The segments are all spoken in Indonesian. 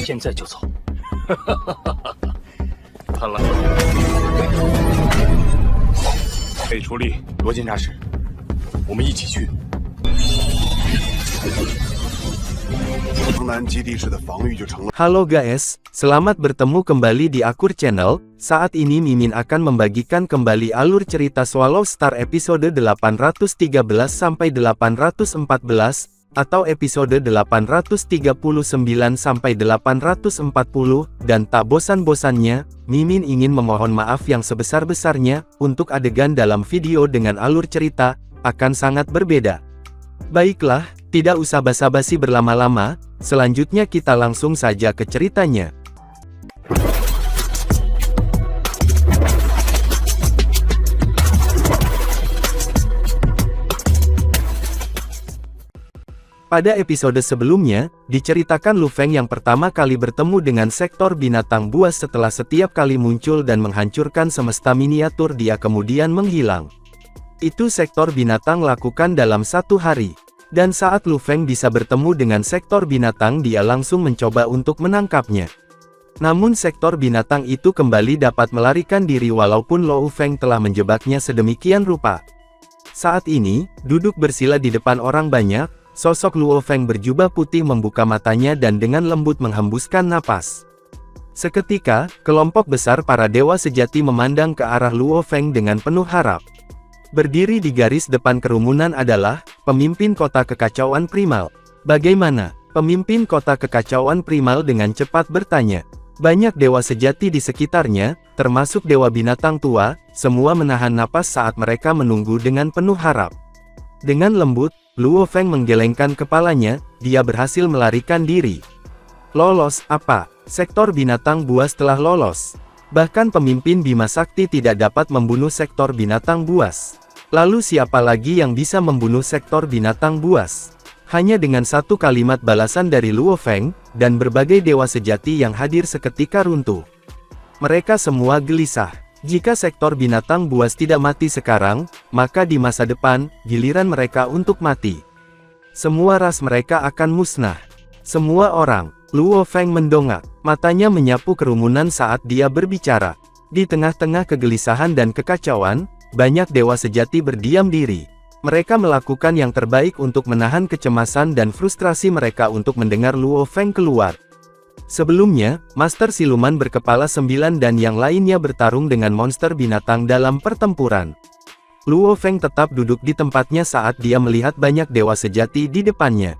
现在就走。看来可以出力，罗监察使，我们一起去。城南基地市的防御就成了。 Halo guys, selamat bertemu kembali di Akur Channel. Saat ini Mimin akan membagikan kembali alur cerita Swallow Star episode 813 sampai 814 atau episode 839 sampai 840 dan tak bosan-bosannya, Mimin ingin memohon maaf yang sebesar-besarnya untuk adegan dalam video dengan alur cerita akan sangat berbeda. Baiklah, tidak usah basa-basi berlama-lama, selanjutnya kita langsung saja ke ceritanya. Pada episode sebelumnya, diceritakan Lu Feng yang pertama kali bertemu dengan sektor binatang buas setelah setiap kali muncul dan menghancurkan semesta miniatur dia kemudian menghilang. Itu sektor binatang lakukan dalam satu hari. Dan saat Lu Feng bisa bertemu dengan sektor binatang dia langsung mencoba untuk menangkapnya. Namun sektor binatang itu kembali dapat melarikan diri walaupun Lu Feng telah menjebaknya sedemikian rupa. Saat ini, duduk bersila di depan orang banyak, sosok Lu Feng berjubah putih membuka matanya dan dengan lembut menghembuskan napas. Seketika, kelompok besar para dewa sejati memandang ke arah Lu Feng dengan penuh harap. Berdiri di garis depan kerumunan adalah pemimpin kota kekacauan primal. Bagaimana? Pemimpin kota kekacauan primal dengan cepat bertanya. Banyak dewa sejati di sekitarnya, termasuk dewa binatang tua, semua menahan napas saat mereka menunggu dengan penuh harap. Dengan lembut, Lu Feng menggelengkan kepalanya, dia berhasil melarikan diri. Lolos apa? Sektor binatang buas telah lolos. Bahkan pemimpin Bima Sakti tidak dapat membunuh sektor binatang buas. Lalu siapa lagi yang bisa membunuh sektor binatang buas? Hanya dengan satu kalimat balasan dari Lu Feng, dan berbagai dewa sejati yang hadir seketika runtuh. Mereka semua gelisah. Jika sektor binatang buas tidak mati sekarang, maka di masa depan, giliran mereka untuk mati. Semua ras mereka akan musnah. Semua orang. Lu Feng mendongak. Matanya menyapu kerumunan saat dia berbicara. Di tengah-tengah kegelisahan dan kekacauan, banyak dewa sejati berdiam diri. Mereka melakukan yang terbaik untuk menahan kecemasan dan frustrasi mereka untuk mendengar Lu Feng keluar. Sebelumnya, Master Siluman berkepala 9 dan yang lainnya bertarung dengan monster binatang dalam pertempuran. Lu Feng tetap duduk di tempatnya saat dia melihat banyak dewa sejati di depannya.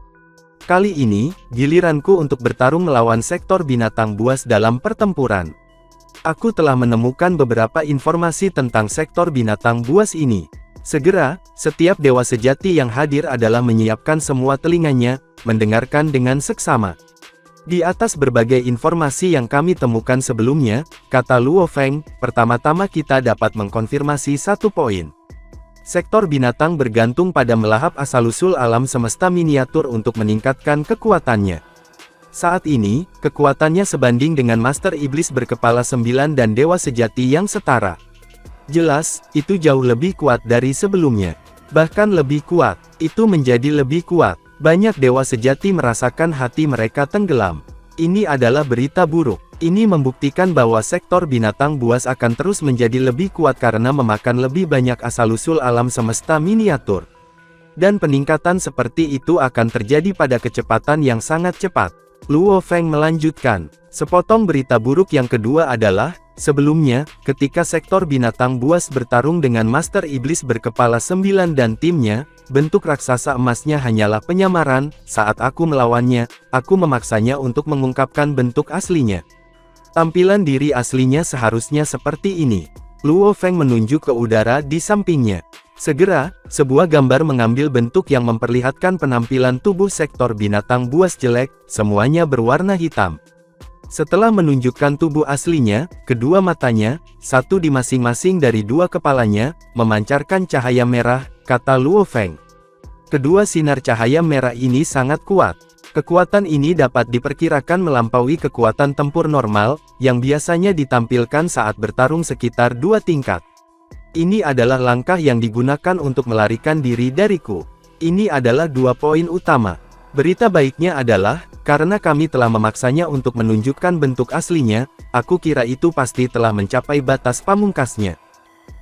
Kali ini, giliranku untuk bertarung melawan sektor binatang buas dalam pertempuran. Aku telah menemukan beberapa informasi tentang sektor binatang buas ini. Segera, setiap dewa sejati yang hadir adalah menyiapkan semua telinganya, mendengarkan dengan seksama. Di atas berbagai informasi yang kami temukan sebelumnya, kata Lu Feng, pertama-tama kita dapat mengkonfirmasi satu poin. Sektor binatang bergantung pada melahap asal-usul alam semesta miniatur untuk meningkatkan kekuatannya. Saat ini, kekuatannya sebanding dengan Master Iblis berkepala 9 dan dewa sejati yang setara. Jelas, itu jauh lebih kuat dari sebelumnya. Bahkan lebih kuat, itu menjadi lebih kuat. Banyak dewa sejati merasakan hati mereka tenggelam. Ini adalah berita buruk. Ini membuktikan bahwa sektor binatang buas akan terus menjadi lebih kuat karena memakan lebih banyak asal-usul alam semesta miniatur. Dan peningkatan seperti itu akan terjadi pada kecepatan yang sangat cepat. Lu Feng melanjutkan. Sepotong berita buruk yang kedua adalah, sebelumnya, ketika sektor binatang buas bertarung dengan Master Iblis berkepala 9 dan timnya, bentuk raksasa emasnya hanyalah penyamaran. Saat aku melawannya, aku memaksanya untuk mengungkapkan bentuk aslinya. Tampilan diri aslinya seharusnya seperti ini. Lu Feng menunjuk ke udara di sampingnya. Segera, sebuah gambar mengambil bentuk yang memperlihatkan penampilan tubuh sektor binatang buas jelek, semuanya berwarna hitam. Setelah menunjukkan tubuh aslinya, kedua matanya, satu di masing-masing dari dua kepalanya, memancarkan cahaya merah, kata Lu Feng. Kedua sinar cahaya merah ini sangat kuat. Kekuatan ini dapat diperkirakan melampaui kekuatan tempur normal, yang biasanya ditampilkan saat bertarung sekitar 2 tingkat. Ini adalah langkah yang digunakan untuk melarikan diri dariku. Ini adalah 2 poin utama. Berita baiknya adalah, Karena kami telah memaksanya untuk menunjukkan bentuk aslinya, aku kira itu pasti telah mencapai batas pamungkasnya.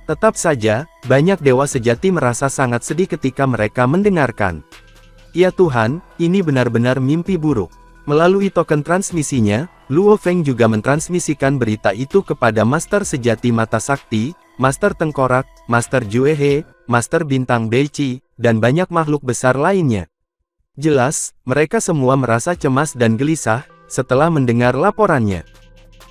Tetap saja, banyak dewa sejati merasa sangat sedih ketika mereka mendengarkan. Ya Tuhan, ini benar-benar mimpi buruk. Melalui token transmisinya, Luo Feng juga mentransmisikan berita itu kepada Master Sejati Mata Sakti, Master Tengkorak, Master Juehe, Master Bintang Beiqi, dan banyak makhluk besar lainnya. Jelas, mereka semua merasa cemas dan gelisah setelah mendengar laporannya.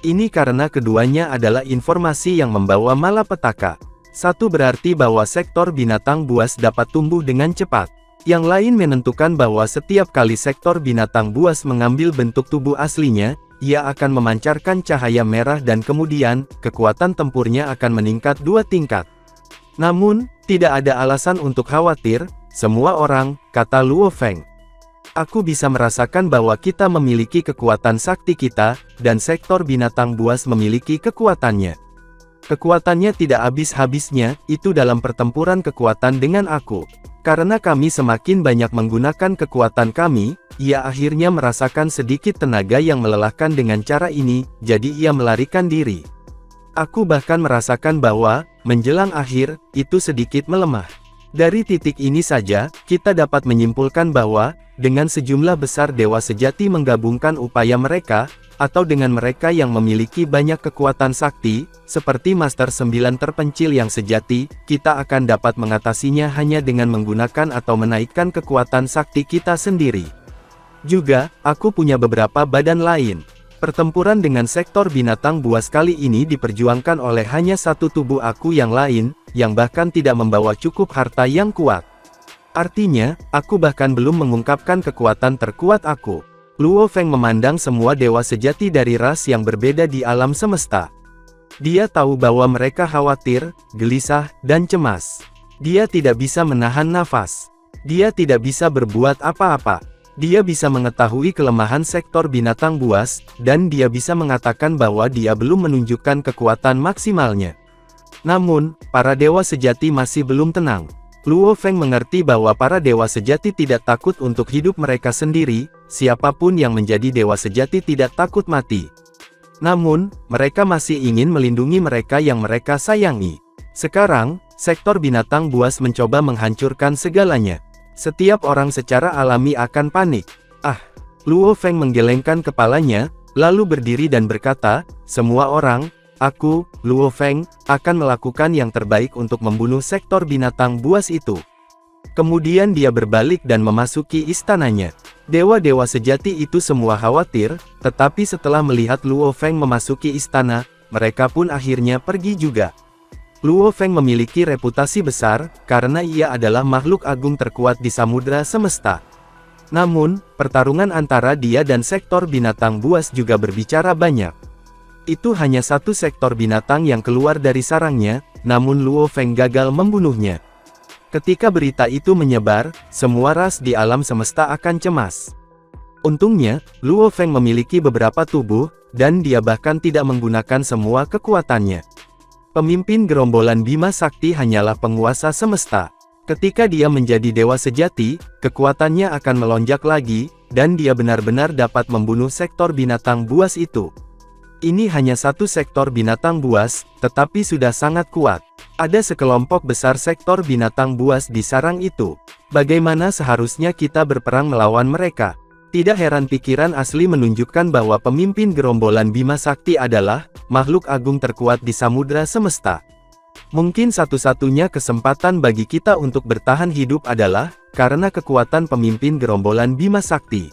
Ini karena keduanya adalah informasi yang membawa malapetaka. Satu berarti bahwa sektor binatang buas dapat tumbuh dengan cepat. Yang lain menentukan bahwa setiap kali sektor binatang buas mengambil bentuk tubuh aslinya, ia akan memancarkan cahaya merah dan kemudian, kekuatan tempurnya akan meningkat 2 tingkat. Namun, tidak ada alasan untuk khawatir, semua orang, kata Luo Feng. Aku bisa merasakan bahwa kita memiliki kekuatan sakti kita, dan sektor binatang buas memiliki kekuatannya. Kekuatannya tidak habis-habisnya, itu dalam pertempuran kekuatan dengan aku. Karena kami semakin banyak menggunakan kekuatan kami, ia akhirnya merasakan sedikit tenaga yang melelahkan dengan cara ini, jadi ia melarikan diri. Aku bahkan merasakan bahwa, menjelang akhir, itu sedikit melemah. Dari titik ini saja, kita dapat menyimpulkan bahwa, dengan sejumlah besar dewa sejati menggabungkan upaya mereka, atau dengan mereka yang memiliki banyak kekuatan sakti, seperti Master 9 terpencil yang sejati, kita akan dapat mengatasinya hanya dengan menggunakan atau menaikkan kekuatan sakti kita sendiri. Juga, aku punya beberapa badan lain. Pertempuran dengan sektor binatang buas kali ini diperjuangkan oleh hanya satu tubuh aku yang lain, yang bahkan tidak membawa cukup harta yang kuat. Artinya, aku bahkan belum mengungkapkan kekuatan terkuat aku. Luo Feng memandang semua dewa sejati dari ras yang berbeda di alam semesta. Dia tahu bahwa mereka khawatir, gelisah, dan cemas. Dia tidak bisa menahan nafas. Dia tidak bisa berbuat apa-apa. Dia bisa mengetahui kelemahan sektor binatang buas, dan dia bisa mengatakan bahwa dia belum menunjukkan kekuatan maksimalnya. Namun, para dewa sejati masih belum tenang. Luo Feng mengerti bahwa para dewa sejati tidak takut untuk hidup mereka sendiri, siapapun yang menjadi dewa sejati tidak takut mati. Namun, mereka masih ingin melindungi mereka yang mereka sayangi. Sekarang, sektor binatang buas mencoba menghancurkan segalanya. Setiap orang secara alami akan panik. Luo Feng menggelengkan kepalanya, lalu berdiri dan berkata, semua orang, aku, Luo Feng, akan melakukan yang terbaik untuk membunuh sektor binatang buas itu. Kemudian dia berbalik dan memasuki istananya. Dewa-dewa sejati itu semua khawatir, tetapi setelah melihat Luo Feng memasuki istana, mereka pun akhirnya pergi juga. Luo Feng memiliki reputasi besar, karena ia adalah makhluk agung terkuat di samudra semesta. Namun, pertarungan antara dia dan sektor binatang buas juga berbicara banyak. Itu hanya satu sektor binatang yang keluar dari sarangnya, namun Luo Feng gagal membunuhnya. Ketika berita itu menyebar, semua ras di alam semesta akan cemas. Untungnya, Luo Feng memiliki beberapa tubuh, dan dia bahkan tidak menggunakan semua kekuatannya. Pemimpin gerombolan Bima Sakti hanyalah penguasa semesta. Ketika dia menjadi dewa sejati, kekuatannya akan melonjak lagi, dan dia benar-benar dapat membunuh sektor binatang buas itu. Ini hanya satu sektor binatang buas, tetapi sudah sangat kuat. Ada sekelompok besar sektor binatang buas di sarang itu. Bagaimana seharusnya kita berperang melawan mereka? Tidak heran pikiran asli menunjukkan bahwa pemimpin gerombolan Bima Sakti adalah makhluk agung terkuat di samudra semesta. Mungkin satu-satunya kesempatan bagi kita untuk bertahan hidup adalah karena kekuatan pemimpin gerombolan Bima Sakti.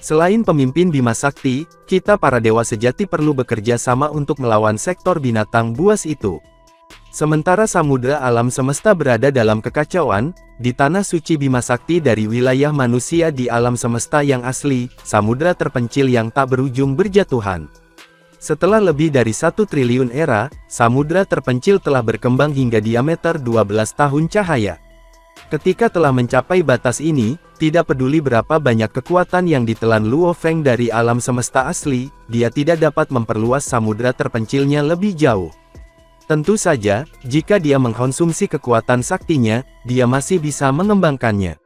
Selain pemimpin Bima Sakti, kita para dewa sejati perlu bekerja sama untuk melawan sektor binatang buas itu. Sementara samudra alam semesta berada dalam kekacauan, di tanah suci Bima Sakti dari wilayah manusia di alam semesta yang asli, samudra terpencil yang tak berujung berjatuhan. Setelah lebih dari 1 triliun era, samudra terpencil telah berkembang hingga diameter 12 tahun cahaya. Ketika telah mencapai batas ini, tidak peduli berapa banyak kekuatan yang ditelan Luo Feng dari alam semesta asli, dia tidak dapat memperluas samudra terpencilnya lebih jauh. Tentu saja, jika dia mengkonsumsi kekuatan saktinya, dia masih bisa mengembangkannya.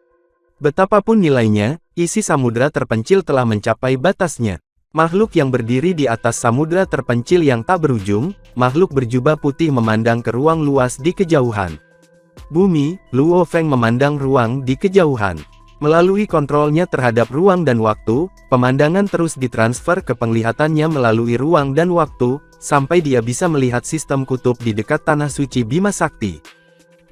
Betapapun nilainya, Isi samudra terpencil telah mencapai batasnya. Makhluk yang berdiri di atas samudra terpencil yang tak berujung, makhluk berjubah putih memandang ke ruang luas di kejauhan. Bumi, Luo Feng memandang ruang di kejauhan. Melalui kontrolnya terhadap ruang dan waktu, pemandangan terus ditransfer ke penglihatannya melalui ruang dan waktu, sampai dia bisa melihat sistem kutub di dekat tanah suci Bima Sakti.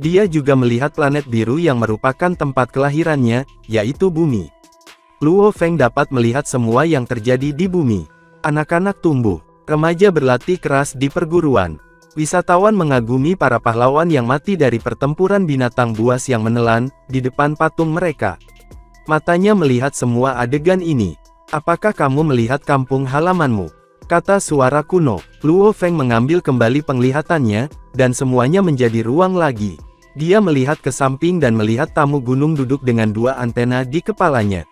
Dia juga melihat planet biru yang merupakan tempat kelahirannya, yaitu bumi. Luo Feng dapat melihat semua yang terjadi di bumi. Anak-anak tumbuh, remaja berlatih keras di perguruan. Wisatawan mengagumi para pahlawan yang mati dari pertempuran binatang buas yang menelan, di depan patung mereka. Matanya melihat semua adegan ini. Apakah kamu melihat kampung halamanmu? Kata suara kuno. Luo Feng mengambil kembali penglihatannya, dan semuanya menjadi ruang lagi. Dia melihat ke samping dan melihat tamu gunung duduk dengan dua antena di kepalanya.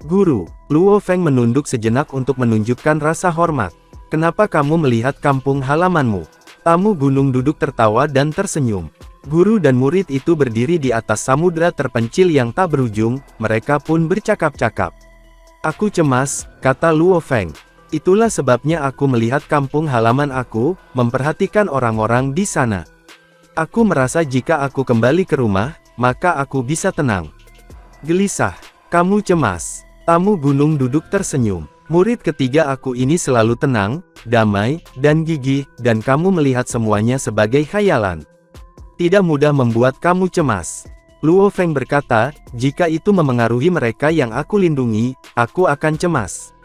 Guru, Luo Feng menunduk sejenak untuk menunjukkan rasa hormat. Kenapa kamu melihat kampung halamanmu? Tamu gunung duduk tertawa dan tersenyum. Guru dan murid itu berdiri di atas samudra terpencil yang tak berujung, mereka pun bercakap-cakap. Aku cemas, kata Luo Feng. Itulah sebabnya aku melihat kampung halaman aku, memperhatikan orang-orang di sana. Aku merasa jika aku kembali ke rumah, maka aku bisa tenang. Gelisah, kamu cemas. Tamu gunung duduk tersenyum. Murid ketiga aku ini selalu tenang, damai, dan gigih, dan kamu melihat semuanya sebagai khayalan. Tidak mudah membuat kamu cemas. Luo Feng berkata, jika itu memengaruhi mereka yang aku lindungi, aku akan cemas.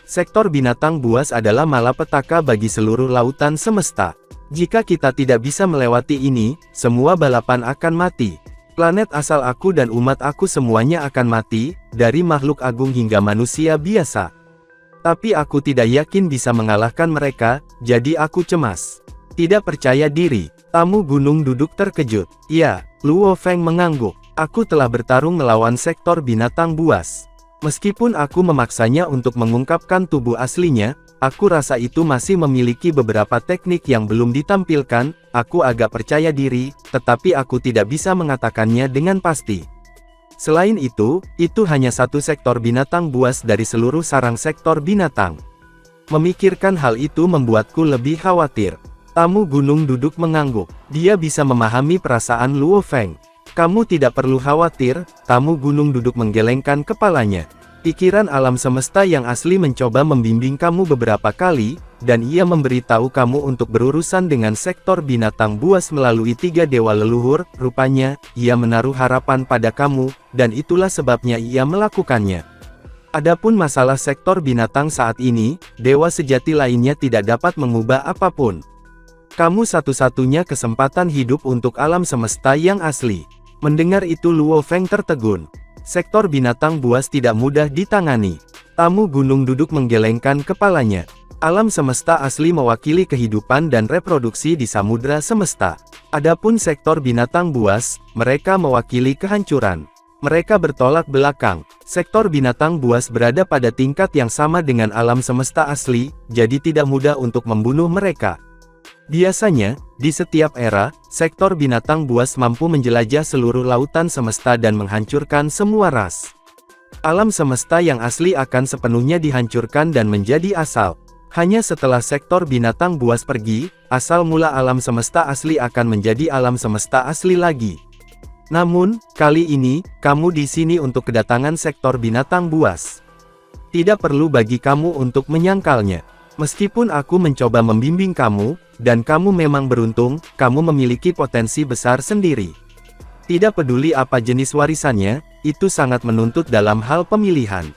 Sektor binatang buas adalah malapetaka bagi seluruh lautan semesta. Jika kita tidak bisa melewati ini, semua balapan akan mati. Planet asal aku dan umat aku semuanya akan mati, dari makhluk agung hingga manusia biasa. Tapi aku tidak yakin bisa mengalahkan mereka, jadi aku cemas. Tidak percaya diri. Tamu gunung duduk terkejut. Ya, Luo Feng mengangguk. Aku telah bertarung melawan sektor binatang buas. Meskipun aku memaksanya untuk mengungkapkan tubuh aslinya, aku rasa itu masih memiliki beberapa teknik yang belum ditampilkan. Aku agak percaya diri, tetapi aku tidak bisa mengatakannya dengan pasti. Selain itu hanya satu sektor binatang buas dari seluruh sarang sektor binatang. Memikirkan hal itu membuatku lebih khawatir. Tamu gunung duduk mengangguk. Dia bisa memahami perasaan Luo Feng. Kamu tidak perlu khawatir, tamu gunung duduk menggelengkan kepalanya. Pikiran alam semesta yang asli mencoba membimbing kamu beberapa kali, dan ia memberitahu kamu untuk berurusan dengan sektor binatang buas melalui 3 dewa leluhur. Rupanya, ia menaruh harapan pada kamu, dan itulah sebabnya ia melakukannya. Adapun masalah sektor binatang saat ini, dewa sejati lainnya tidak dapat mengubah apapun. Kamu satu-satunya kesempatan hidup untuk alam semesta yang asli. Mendengar itu Luo Feng tertegun. Sektor binatang buas tidak mudah ditangani. Tamu gunung duduk menggelengkan kepalanya. Alam semesta asli mewakili kehidupan dan reproduksi di samudra semesta. Adapun sektor binatang buas, mereka mewakili kehancuran. Mereka bertolak belakang. Sektor binatang buas berada pada tingkat yang sama dengan alam semesta asli, jadi tidak mudah untuk membunuh mereka. Biasanya, di setiap era, sektor binatang buas mampu menjelajah seluruh lautan semesta dan menghancurkan semua ras. Alam semesta yang asli akan sepenuhnya dihancurkan dan menjadi asal. Hanya setelah sektor binatang buas pergi, asal mula alam semesta asli akan menjadi alam semesta asli lagi. Namun, kali ini, kamu di sini untuk kedatangan sektor binatang buas. Tidak perlu bagi kamu untuk menyangkalnya. Meskipun aku mencoba membimbing kamu, dan kamu memang beruntung, kamu memiliki potensi besar sendiri. Tidak peduli apa jenis warisannya, itu sangat menuntut dalam hal pemilihan.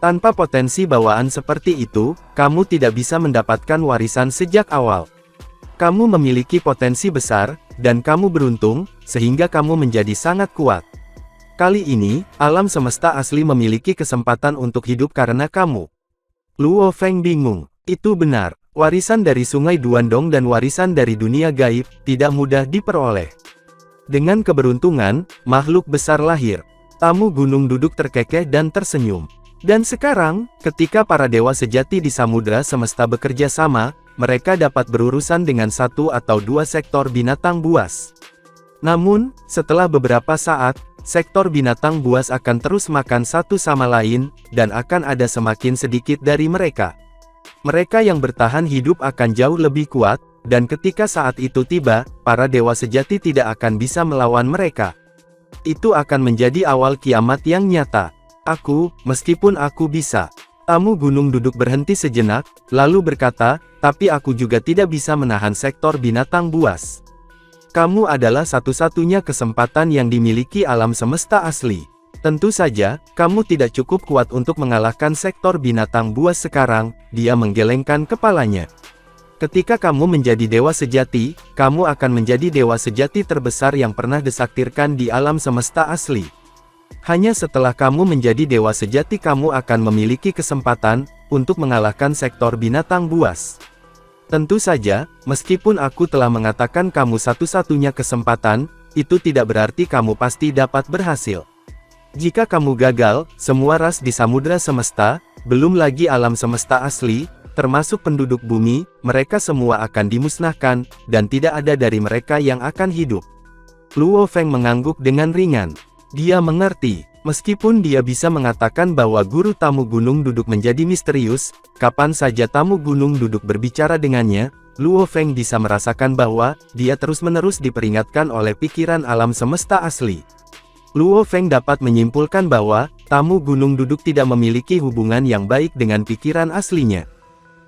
Tanpa potensi bawaan seperti itu, kamu tidak bisa mendapatkan warisan sejak awal. Kamu memiliki potensi besar, dan kamu beruntung, sehingga kamu menjadi sangat kuat. Kali ini, alam semesta asli memiliki kesempatan untuk hidup karena kamu. Luo Feng bingung. Itu benar, warisan dari Sungai Duandong dan warisan dari dunia gaib, tidak mudah diperoleh. Dengan keberuntungan, makhluk besar lahir. Tamu gunung duduk terkekeh dan tersenyum. Dan sekarang, ketika para dewa sejati di samudra semesta bekerja sama, mereka dapat berurusan dengan 1 atau 2 sektor binatang buas. Namun, setelah beberapa saat, sektor binatang buas akan terus makan satu sama lain, dan akan ada semakin sedikit dari mereka. Mereka yang bertahan hidup akan jauh lebih kuat, dan ketika saat itu tiba, para dewa sejati tidak akan bisa melawan mereka. Itu akan menjadi awal kiamat yang nyata. Meskipun aku bisa. Tamu gunung duduk berhenti sejenak, lalu berkata, tapi aku juga tidak bisa menahan sektor binatang buas. Kamu adalah satu-satunya kesempatan yang dimiliki alam semesta asli. Tentu saja, kamu tidak cukup kuat untuk mengalahkan sektor binatang buas sekarang, dia menggelengkan kepalanya. Ketika kamu menjadi dewa sejati, kamu akan menjadi dewa sejati terbesar yang pernah disaktirkan di alam semesta asli. Hanya setelah kamu menjadi dewa sejati kamu akan memiliki kesempatan untuk mengalahkan sektor binatang buas. Tentu saja, meskipun aku telah mengatakan kamu satu-satunya kesempatan, itu tidak berarti kamu pasti dapat berhasil. Jika kamu gagal, semua ras di samudera semesta, belum lagi alam semesta asli, termasuk penduduk bumi, mereka semua akan dimusnahkan, dan tidak ada dari mereka yang akan hidup. Luo Feng mengangguk dengan ringan. Dia mengerti. Meskipun dia bisa mengatakan bahwa guru tamu gunung duduk menjadi misterius, kapan saja tamu gunung duduk berbicara dengannya, Luo Feng bisa merasakan bahwa dia terus-menerus diperingatkan oleh pikiran alam semesta asli. Luo Feng dapat menyimpulkan bahwa tamu gunung duduk tidak memiliki hubungan yang baik dengan pikiran aslinya.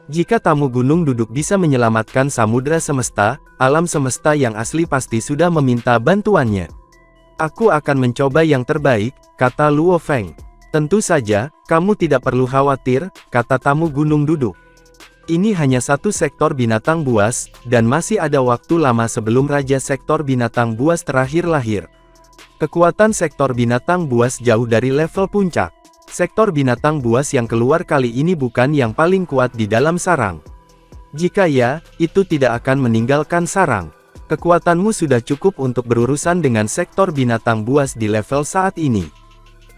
Jika tamu gunung duduk bisa menyelamatkan samudera semesta, alam semesta yang asli pasti sudah meminta bantuannya. Aku akan mencoba yang terbaik, kata Luo Feng. Tentu saja, kamu tidak perlu khawatir, kata tamu gunung duduk. Ini hanya satu sektor binatang buas, dan masih ada waktu lama sebelum Raja Sektor Binatang Buas terakhir lahir. Kekuatan sektor binatang buas jauh dari level puncak. Sektor binatang buas yang keluar kali ini bukan yang paling kuat di dalam sarang. Jika ya, itu tidak akan meninggalkan sarang. Kekuatanmu sudah cukup untuk berurusan dengan sektor binatang buas di level saat ini.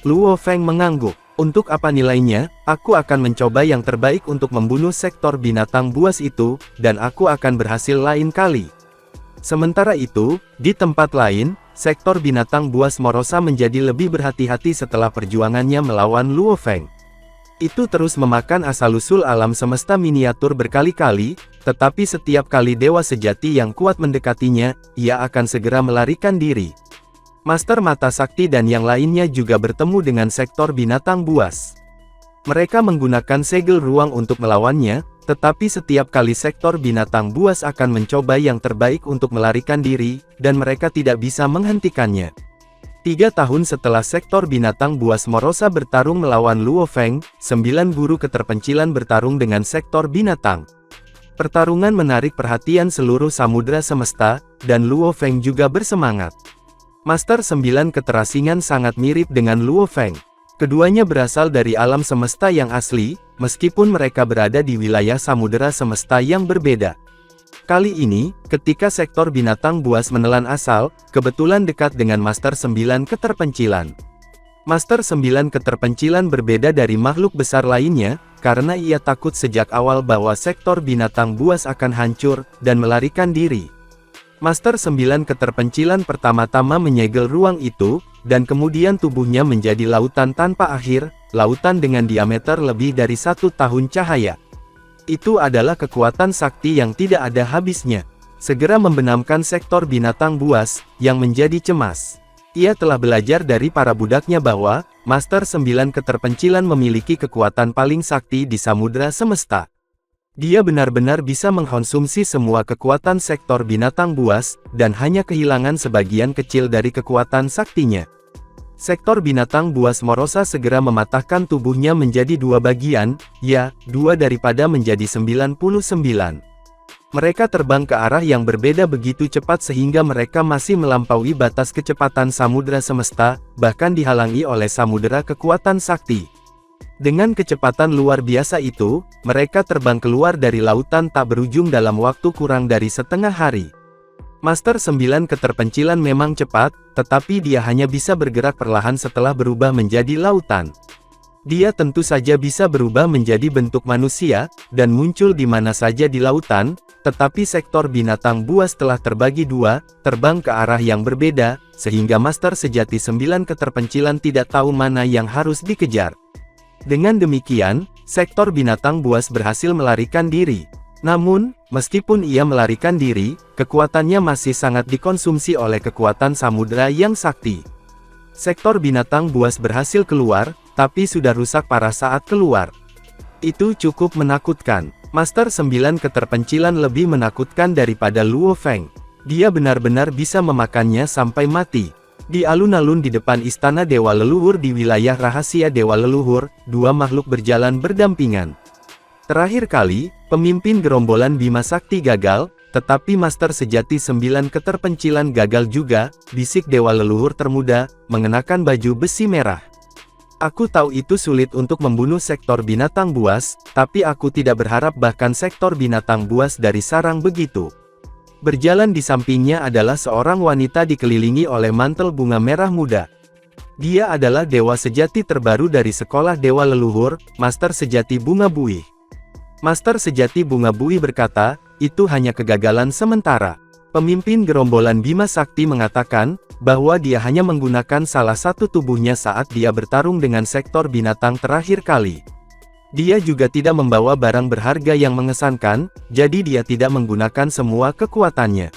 Luo Feng mengangguk. Untuk apa nilainya, aku akan mencoba yang terbaik untuk membunuh sektor binatang buas itu, dan aku akan berhasil lain kali. Sementara itu, di tempat lain, sektor binatang buas Morosa menjadi lebih berhati-hati setelah perjuangannya melawan Luo Feng. Itu terus memakan asal-usul alam semesta miniatur berkali-kali, tetapi setiap kali dewa sejati yang kuat mendekatinya, ia akan segera melarikan diri. Master Mata Sakti dan yang lainnya juga bertemu dengan sektor binatang buas. Mereka menggunakan segel ruang untuk melawannya, tetapi setiap kali sektor binatang buas akan mencoba yang terbaik untuk melarikan diri, dan mereka tidak bisa menghentikannya. 3 tahun setelah sektor binatang buas Morosa bertarung melawan Luo Feng, 9 guru keterpencilan bertarung dengan sektor binatang. Pertarungan menarik perhatian seluruh samudera semesta, dan Luo Feng juga bersemangat. Master 9 keterasingan sangat mirip dengan Luo Feng. Keduanya berasal dari alam semesta yang asli, meskipun mereka berada di wilayah samudera semesta yang berbeda. Kali ini, ketika sektor binatang buas menelan asal, kebetulan dekat dengan Master 9 keterpencilan. Master 9 keterpencilan berbeda dari makhluk besar lainnya, karena ia takut sejak awal bahwa sektor binatang buas akan hancur, dan melarikan diri. Master 9 keterpencilan pertama-tama menyegel ruang itu, dan kemudian tubuhnya menjadi lautan tanpa akhir, lautan dengan diameter lebih dari 1 tahun cahaya. Itu adalah kekuatan sakti yang tidak ada habisnya. Segera membenamkan sektor binatang buas, yang menjadi cemas. Ia telah belajar dari para budaknya bahwa, Master 9 keterpencilan memiliki kekuatan paling sakti di samudera semesta. Dia benar-benar bisa mengkonsumsi semua kekuatan sektor binatang buas, dan hanya kehilangan sebagian kecil dari kekuatan saktinya. Sektor binatang buas Morosa segera mematahkan tubuhnya menjadi 2 bagian, ya, 2 daripada menjadi 99. Mereka terbang ke arah yang berbeda begitu cepat sehingga mereka masih melampaui batas kecepatan samudera semesta, bahkan dihalangi oleh samudera kekuatan sakti. Dengan kecepatan luar biasa itu, mereka terbang keluar dari lautan tak berujung dalam waktu kurang dari setengah hari. Master 9 keterpencilan memang cepat, tetapi dia hanya bisa bergerak perlahan setelah berubah menjadi lautan. Dia tentu saja bisa berubah menjadi bentuk manusia, dan muncul di mana saja di lautan, tetapi sektor binatang buas telah terbagi dua, terbang ke arah yang berbeda, sehingga Master Sejati 9 Keterpencilan tidak tahu mana yang harus dikejar. Dengan demikian, sektor binatang buas berhasil melarikan diri. Namun, meskipun ia melarikan diri, kekuatannya masih sangat dikonsumsi oleh kekuatan samudera yang sakti. Sektor binatang buas berhasil keluar, tapi sudah rusak parah saat keluar. Itu cukup menakutkan. Master 9 Keterpencilan lebih menakutkan daripada Luo Feng. Dia benar-benar bisa memakannya sampai mati. Di alun-alun di depan istana Dewa Leluhur di wilayah rahasia Dewa Leluhur, dua makhluk berjalan berdampingan. Terakhir kali, pemimpin gerombolan Bima Sakti gagal, tetapi Master Sejati 9 Keterpencilan gagal juga, bisik Dewa Leluhur termuda, mengenakan baju besi merah. Aku tahu itu sulit untuk membunuh sektor binatang buas, tapi aku tidak berharap bahkan sektor binatang buas dari sarang begitu. Berjalan di sampingnya adalah seorang wanita dikelilingi oleh mantel bunga merah muda. Dia adalah dewa sejati terbaru dari sekolah Dewa Leluhur, Master Sejati Bunga Buih. Master Sejati Bunga Buih berkata, itu hanya kegagalan sementara. Pemimpin gerombolan Bima Sakti mengatakan, bahwa dia hanya menggunakan salah satu tubuhnya saat dia bertarung dengan sektor binatang terakhir kali. Dia juga tidak membawa barang berharga yang mengesankan, jadi dia tidak menggunakan semua kekuatannya.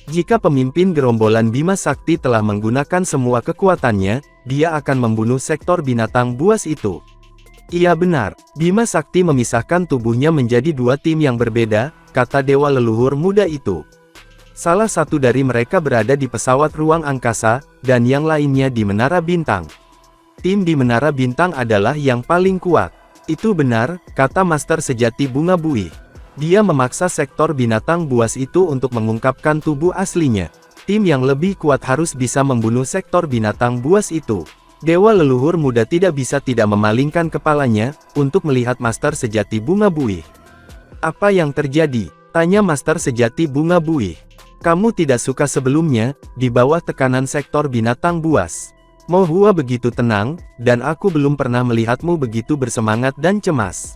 Jika pemimpin gerombolan Bima Sakti telah menggunakan semua kekuatannya, dia akan membunuh sektor binatang buas itu. Iya benar, Bima Sakti memisahkan tubuhnya menjadi dua tim yang berbeda, kata Dewa Leluhur muda itu. Salah satu dari mereka berada di pesawat ruang angkasa, dan yang lainnya di Menara Bintang. Tim di Menara Bintang adalah yang paling kuat. Itu benar, kata Master Sejati Bunga Buih. Dia memaksa sektor binatang buas itu untuk mengungkapkan tubuh aslinya. Tim yang lebih kuat harus bisa membunuh sektor binatang buas itu. Dewa Leluhur muda tidak bisa tidak memalingkan kepalanya, untuk melihat Master Sejati Bunga Buih. Apa yang terjadi? Tanya Master Sejati Bunga Buih. Kamu tidak suka sebelumnya, di bawah tekanan sektor binatang buas. Mo Hua begitu tenang, dan aku belum pernah melihatmu begitu bersemangat dan cemas.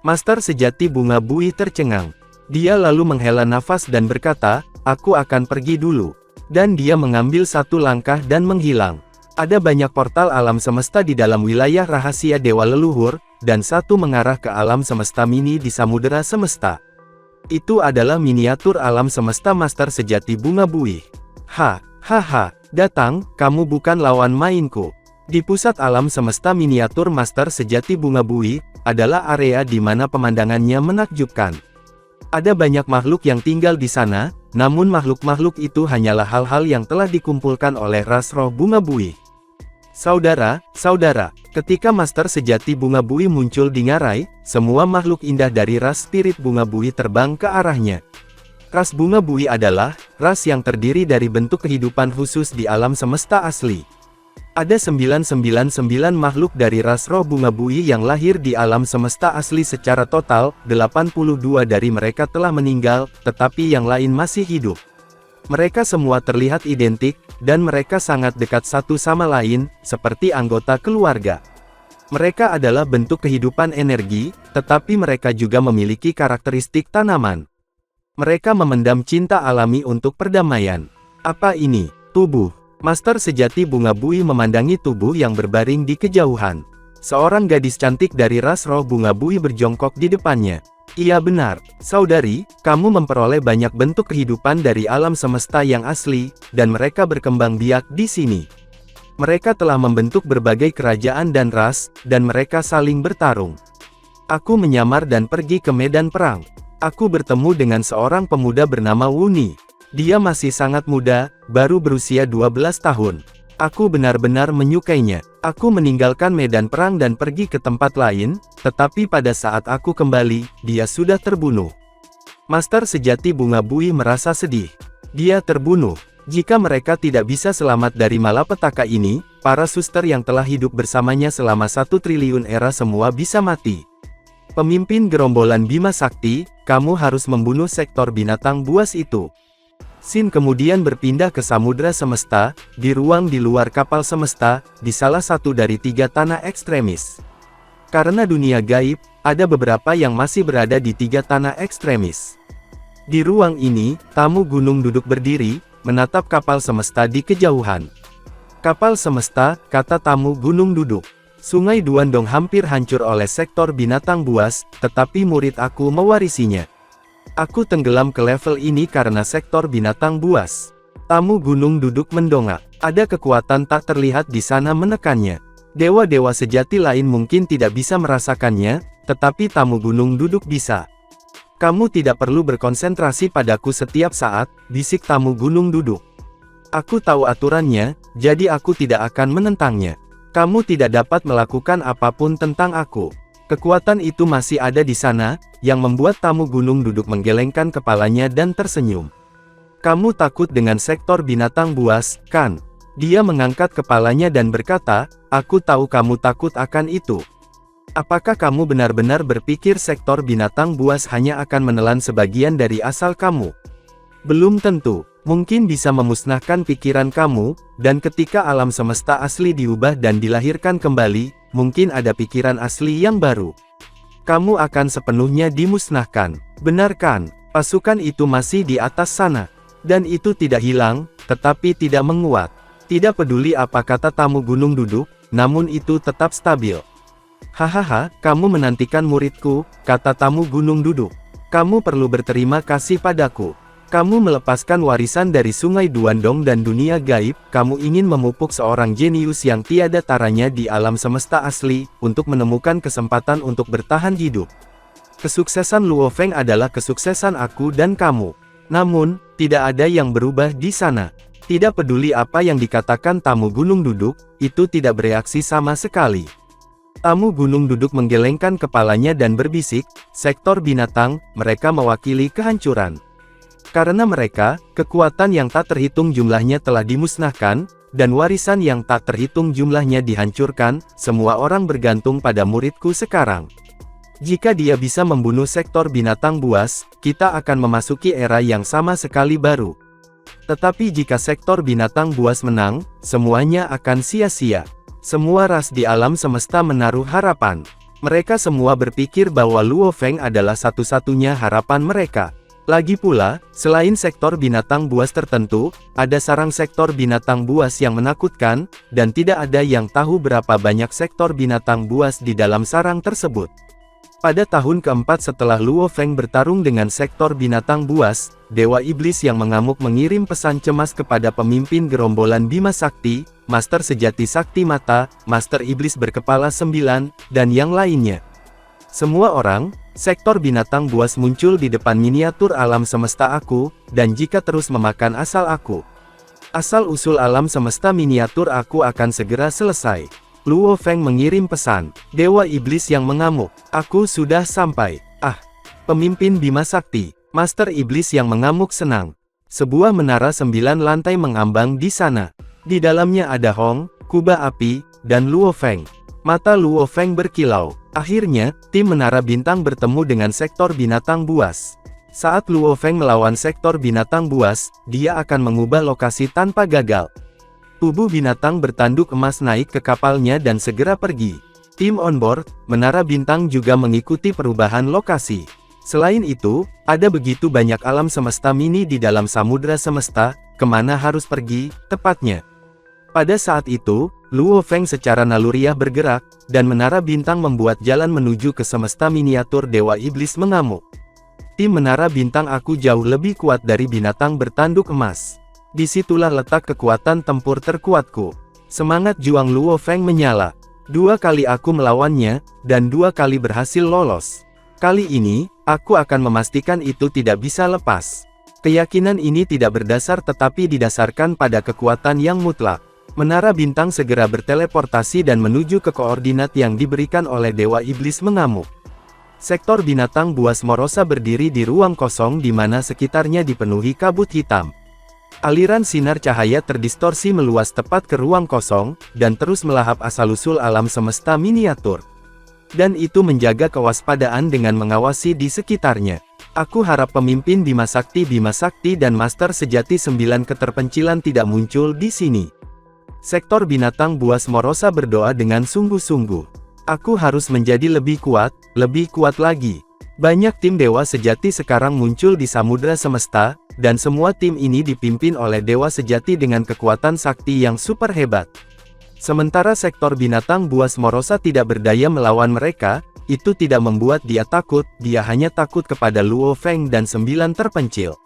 Master Sejati Bunga Buih tercengang. Dia lalu menghela nafas dan berkata, aku akan pergi dulu. Dan dia mengambil satu langkah dan menghilang. Ada banyak portal alam semesta di dalam wilayah rahasia Dewa Leluhur, dan satu mengarah ke alam semesta mini di Samudera Semesta. Itu adalah miniatur alam semesta Master Sejati Bunga Buih. Hahaha, datang, kamu bukan lawan mainku. Di pusat alam semesta miniatur Master Sejati Bunga Buih, adalah area di mana pemandangannya menakjubkan. Ada banyak makhluk yang tinggal di sana, namun makhluk-makhluk itu hanyalah hal-hal yang telah dikumpulkan oleh ras roh Bunga Buih. Saudara, ketika Master Sejati Bunga Buih muncul di ngarai, semua makhluk indah dari ras spirit Bunga Buih terbang ke arahnya. Ras Bunga Buih adalah ras yang terdiri dari bentuk kehidupan khusus di alam semesta asli. Ada 999 makhluk dari ras roh Bunga Buih yang lahir di alam semesta asli secara total, 82 dari mereka telah meninggal, tetapi yang lain masih hidup. Mereka semua terlihat identik, dan mereka sangat dekat satu sama lain, seperti anggota keluarga. Mereka adalah bentuk kehidupan energi, tetapi mereka juga memiliki karakteristik tanaman. Mereka memendam cinta alami untuk perdamaian. Apa ini? Tubuh. Master Sejati Bunga Buih memandangi tubuh yang berbaring di kejauhan. Seorang gadis cantik dari ras roh Bunga Buih berjongkok di depannya. Iya benar, saudari, kamu memperoleh banyak bentuk kehidupan dari alam semesta yang asli, dan mereka berkembang biak di sini. Mereka telah membentuk berbagai kerajaan dan ras, dan mereka saling bertarung. Aku menyamar dan pergi ke medan perang. Aku bertemu dengan seorang pemuda bernama Wuni. Dia masih sangat muda, baru berusia 12 tahun. Aku benar-benar menyukainya. Aku meninggalkan medan perang dan pergi ke tempat lain, tetapi pada saat aku kembali, dia sudah terbunuh. Master Sejati Bunga Buih merasa sedih. Dia terbunuh. Jika mereka tidak bisa selamat dari malapetaka ini, para suster yang telah hidup bersamanya selama 1 triliun era semua bisa mati. Pemimpin gerombolan Bima Sakti, kamu harus membunuh sektor binatang buas itu. Sin kemudian berpindah ke Samudera Semesta, di ruang di luar kapal semesta, di salah satu dari 3 tanah ekstremis. Karena dunia gaib, ada beberapa yang masih berada di 3 tanah ekstremis. Di ruang ini, tamu gunung duduk berdiri, menatap kapal semesta di kejauhan. Kapal semesta, kata tamu gunung duduk. Sungai Duandong hampir hancur oleh sektor binatang buas, tetapi murid aku mewarisinya. Aku tenggelam ke level ini karena sektor binatang buas. Tamu gunung duduk mendongak. Ada kekuatan tak terlihat di sana menekannya. Dewa-dewa sejati lain mungkin tidak bisa merasakannya, tetapi tamu gunung duduk bisa. Kamu tidak perlu berkonsentrasi padaku setiap saat, bisik tamu gunung duduk. Aku tahu aturannya, jadi aku tidak akan menentangnya. Kamu tidak dapat melakukan apapun tentang aku. Kekuatan itu masih ada di sana, yang membuat tamu gunung duduk menggelengkan kepalanya dan tersenyum. Kamu takut dengan sektor binatang buas, kan? Dia mengangkat kepalanya dan berkata, aku tahu kamu takut akan itu. Apakah kamu benar-benar berpikir sektor binatang buas hanya akan menelan sebagian dari asal kamu? Belum tentu. Mungkin bisa memusnahkan pikiran kamu, dan ketika alam semesta asli diubah dan dilahirkan kembali, mungkin ada pikiran asli yang baru. Kamu akan sepenuhnya dimusnahkan. Benar kan? Pasukan itu masih di atas sana. Dan itu tidak hilang, tetapi tidak menguat. Tidak peduli apa kata tamu gunung duduk, namun itu tetap stabil. Hahaha, kamu menantikan muridku, kata tamu gunung duduk. Kamu perlu berterima kasih padaku. Kamu melepaskan warisan dari Sungai Duandong dan dunia gaib, kamu ingin memupuk seorang jenius yang tiada taranya di alam semesta asli, untuk menemukan kesempatan untuk bertahan hidup. Kesuksesan Luo Feng adalah kesuksesan aku dan kamu. Namun, tidak ada yang berubah di sana. Tidak peduli apa yang dikatakan tamu gunung duduk, itu tidak bereaksi sama sekali. Tamu gunung duduk menggelengkan kepalanya dan berbisik, sektor binatang, mereka mewakili kehancuran. Karena mereka, kekuatan yang tak terhitung jumlahnya telah dimusnahkan, dan warisan yang tak terhitung jumlahnya dihancurkan, semua orang bergantung pada muridku sekarang. Jika dia bisa membunuh sektor binatang buas, kita akan memasuki era yang sama sekali baru. Tetapi jika sektor binatang buas menang, semuanya akan sia-sia. Semua ras di alam semesta menaruh harapan. Mereka semua berpikir bahwa Luo Feng adalah satu-satunya harapan mereka. Lagi pula, selain sektor binatang buas tertentu, ada sarang sektor binatang buas yang menakutkan, dan tidak ada yang tahu berapa banyak sektor binatang buas di dalam sarang tersebut. Pada tahun keempat setelah Luo Feng bertarung dengan sektor binatang buas, Dewa Iblis yang mengamuk mengirim pesan cemas kepada pemimpin gerombolan Bima Sakti, Master Sejati Sakti Mata, Master Iblis Berkepala 9, dan yang lainnya. Semua orang, sektor binatang buas muncul di depan miniatur alam semesta aku, dan jika terus memakan asal aku, asal-usul alam semesta miniatur aku akan segera selesai. Luo Feng mengirim pesan. Dewa Iblis yang mengamuk. Aku sudah sampai. Ah, pemimpin Bima Sakti, Master Iblis yang mengamuk senang. Sebuah menara 9 lantai mengambang di sana. Di dalamnya ada Hong, kubah api, dan Luo Feng. Mata Luo Feng berkilau. Akhirnya, tim Menara Bintang bertemu dengan sektor binatang buas. Saat Luo Feng melawan sektor binatang buas, dia akan mengubah lokasi tanpa gagal. Tubuh binatang bertanduk emas naik ke kapalnya dan segera pergi. Tim on board, Menara Bintang juga mengikuti perubahan lokasi. Selain itu, ada begitu banyak alam semesta mini di dalam samudra semesta, kemana harus pergi, tepatnya. Pada saat itu, Luo Feng secara naluriah bergerak, dan Menara Bintang membuat jalan menuju ke semesta miniatur Dewa Iblis mengamuk. Tim Menara Bintang aku jauh lebih kuat dari binatang bertanduk emas. Disitulah letak kekuatan tempur terkuatku. Semangat juang Luo Feng menyala. 2 kali aku melawannya, dan 2 kali berhasil lolos. Kali ini, aku akan memastikan itu tidak bisa lepas. Keyakinan ini tidak berdasar tetapi didasarkan pada kekuatan yang mutlak. Menara Bintang segera berteleportasi dan menuju ke koordinat yang diberikan oleh Dewa Iblis mengamuk. Sektor binatang buas Morosa berdiri di ruang kosong di mana sekitarnya dipenuhi kabut hitam. Aliran sinar cahaya terdistorsi meluas tepat ke ruang kosong, dan terus melahap asal-usul alam semesta miniatur. Dan itu menjaga kewaspadaan dengan mengawasi di sekitarnya. Aku harap pemimpin Bima Sakti dan Master Sejati 9 keterpencilan tidak muncul di sini. Sektor binatang buas Morosa berdoa dengan sungguh-sungguh. Aku harus menjadi lebih kuat lagi. Banyak tim dewa sejati sekarang muncul di samudra semesta, dan semua tim ini dipimpin oleh dewa sejati dengan kekuatan sakti yang super hebat. Sementara sektor binatang buas Morosa tidak berdaya melawan mereka, itu tidak membuat dia takut, dia hanya takut kepada Luo Feng dan 9 terpencil.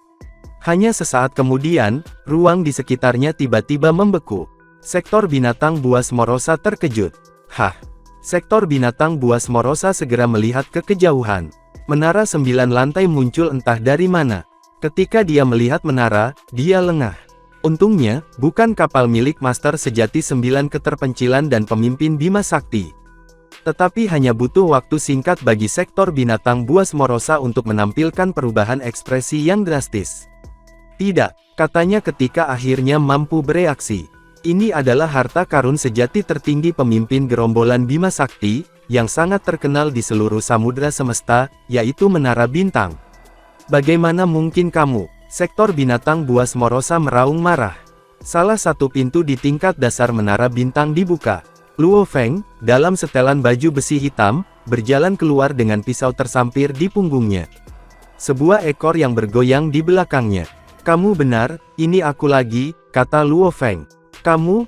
Hanya sesaat kemudian, ruang di sekitarnya tiba-tiba membeku. Sektor binatang buas Morosa terkejut. Hah! Sektor binatang buas Morosa segera melihat ke kejauhan. Menara 9 lantai muncul entah dari mana. Ketika dia melihat menara, dia lengah. Untungnya, bukan kapal milik Master Sejati 9 Keterpencilan dan pemimpin Bima Sakti. Tetapi hanya butuh waktu singkat bagi sektor binatang buas Morosa untuk menampilkan perubahan ekspresi yang drastis. Tidak, katanya ketika akhirnya mampu bereaksi. Ini adalah harta karun sejati tertinggi pemimpin gerombolan Bima Sakti, yang sangat terkenal di seluruh samudra semesta, yaitu Menara Bintang. Bagaimana mungkin kamu? Sektor binatang buas Morosa meraung marah. Salah satu pintu di tingkat dasar Menara Bintang dibuka. Luo Feng, dalam setelan baju besi hitam, berjalan keluar dengan pisau tersampir di punggungnya. Sebuah ekor yang bergoyang di belakangnya. Kamu benar, ini aku lagi, kata Luo Feng. Kamu,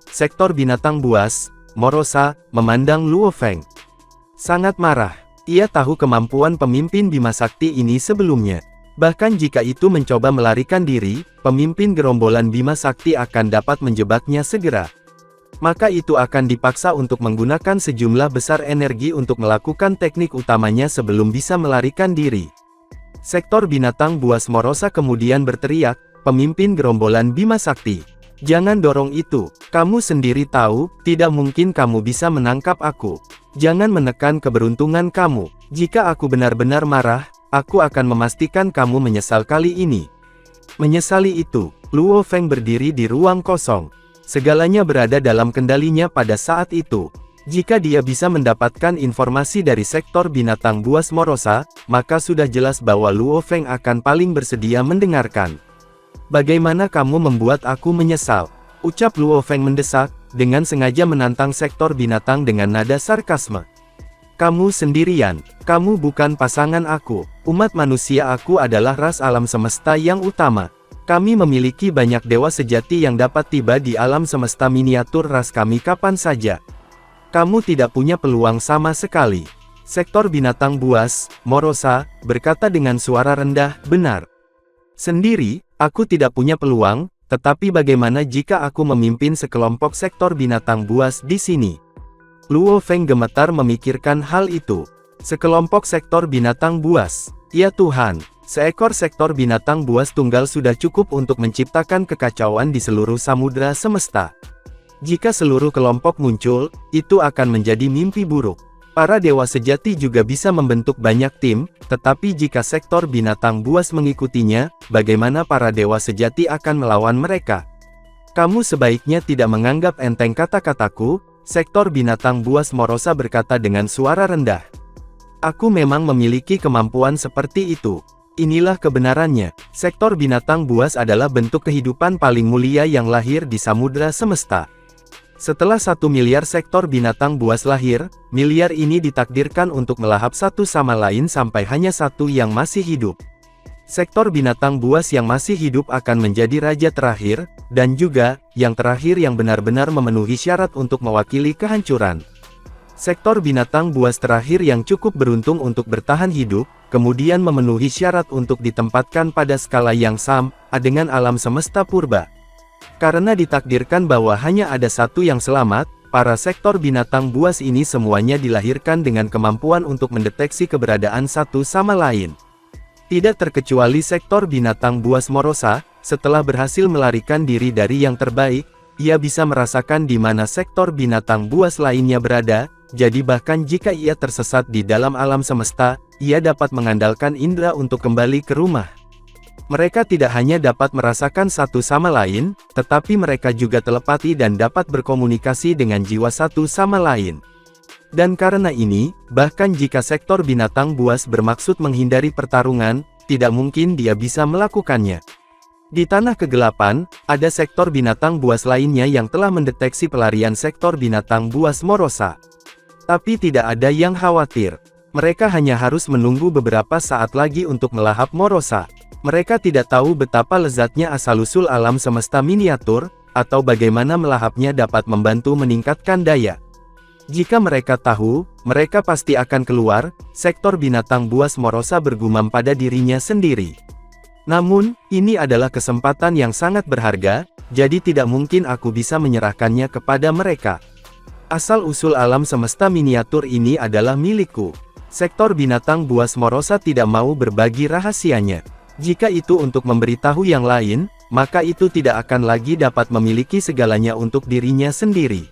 sektor binatang buas, Morosa, memandang Luo Feng. Sangat marah. Ia tahu kemampuan pemimpin Bima Sakti ini sebelumnya. Bahkan jika itu mencoba melarikan diri, pemimpin gerombolan Bima Sakti akan dapat menjebaknya segera. Maka itu akan dipaksa untuk menggunakan sejumlah besar energi untuk melakukan teknik utamanya sebelum bisa melarikan diri. Sektor binatang buas Morosa kemudian berteriak, pemimpin gerombolan Bima Sakti. Jangan dorong itu, kamu sendiri tahu, tidak mungkin kamu bisa menangkap aku. Jangan menekan keberuntungan kamu, jika aku benar-benar marah, aku akan memastikan kamu menyesal kali ini. Menyesali itu, Luo Feng berdiri di ruang kosong. Segalanya berada dalam kendalinya pada saat itu. Jika dia bisa mendapatkan informasi dari sektor binatang buas Morosa, maka sudah jelas bahwa Luo Feng akan paling bersedia mendengarkan. Bagaimana kamu membuat aku menyesal? Ucap Luo Feng mendesak, dengan sengaja menantang sektor binatang dengan nada sarkasme. Kamu sendirian, kamu bukan pasangan aku. Umat manusia aku adalah ras alam semesta yang utama. Kami memiliki banyak dewa sejati yang dapat tiba di alam semesta miniatur ras kami kapan saja. Kamu tidak punya peluang sama sekali. Sektor binatang buas, Morosa, berkata dengan suara rendah, benar. Sendiri, aku tidak punya peluang, tetapi bagaimana jika aku memimpin sekelompok sektor binatang buas di sini? Luo Feng gemetar memikirkan hal itu. Sekelompok sektor binatang buas. Ya Tuhan, seekor sektor binatang buas tunggal sudah cukup untuk menciptakan kekacauan di seluruh samudra semesta. Jika seluruh kelompok muncul, itu akan menjadi mimpi buruk. Para dewa sejati juga bisa membentuk banyak tim, tetapi jika sektor binatang buas mengikutinya, bagaimana para dewa sejati akan melawan mereka? Kamu sebaiknya tidak menganggap enteng kata-kataku, sektor binatang buas Morosa berkata dengan suara rendah. Aku memang memiliki kemampuan seperti itu. Inilah kebenarannya, sektor binatang buas adalah bentuk kehidupan paling mulia yang lahir di samudra semesta. Setelah 1 miliar sektor binatang buas lahir, miliar ini ditakdirkan untuk melahap satu sama lain sampai hanya satu yang masih hidup. Sektor binatang buas yang masih hidup akan menjadi raja terakhir, dan juga, yang terakhir yang benar-benar memenuhi syarat untuk mewakili kehancuran. Sektor binatang buas terakhir yang cukup beruntung untuk bertahan hidup, kemudian memenuhi syarat untuk ditempatkan pada skala yang sama dengan alam semesta purba. Karena ditakdirkan bahwa hanya ada satu yang selamat, para sektor binatang buas ini semuanya dilahirkan dengan kemampuan untuk mendeteksi keberadaan satu sama lain. Tidak terkecuali sektor binatang buas Morosa, setelah berhasil melarikan diri dari yang terbaik, ia bisa merasakan di mana sektor binatang buas lainnya berada, jadi bahkan jika ia tersesat di dalam alam semesta, ia dapat mengandalkan indera untuk kembali ke rumah. Mereka tidak hanya dapat merasakan satu sama lain, tetapi mereka juga telepati dan dapat berkomunikasi dengan jiwa satu sama lain. Dan karena ini, bahkan jika sektor binatang buas bermaksud menghindari pertarungan, tidak mungkin dia bisa melakukannya. Di tanah kegelapan, ada sektor binatang buas lainnya yang telah mendeteksi pelarian sektor binatang buas Morosa. Tapi tidak ada yang khawatir. Mereka hanya harus menunggu beberapa saat lagi untuk melahap Morosa. Mereka tidak tahu betapa lezatnya asal-usul alam semesta miniatur, atau bagaimana melahapnya dapat membantu meningkatkan daya. Jika mereka tahu, mereka pasti akan keluar. Sektor binatang buas Morosa bergumam pada dirinya sendiri. Namun, ini adalah kesempatan yang sangat berharga, jadi tidak mungkin aku bisa menyerahkannya kepada mereka. Asal-usul alam semesta miniatur ini adalah milikku. Sektor binatang buas Morosa tidak mau berbagi rahasianya. Jika itu untuk memberitahu yang lain, maka itu tidak akan lagi dapat memiliki segalanya untuk dirinya sendiri.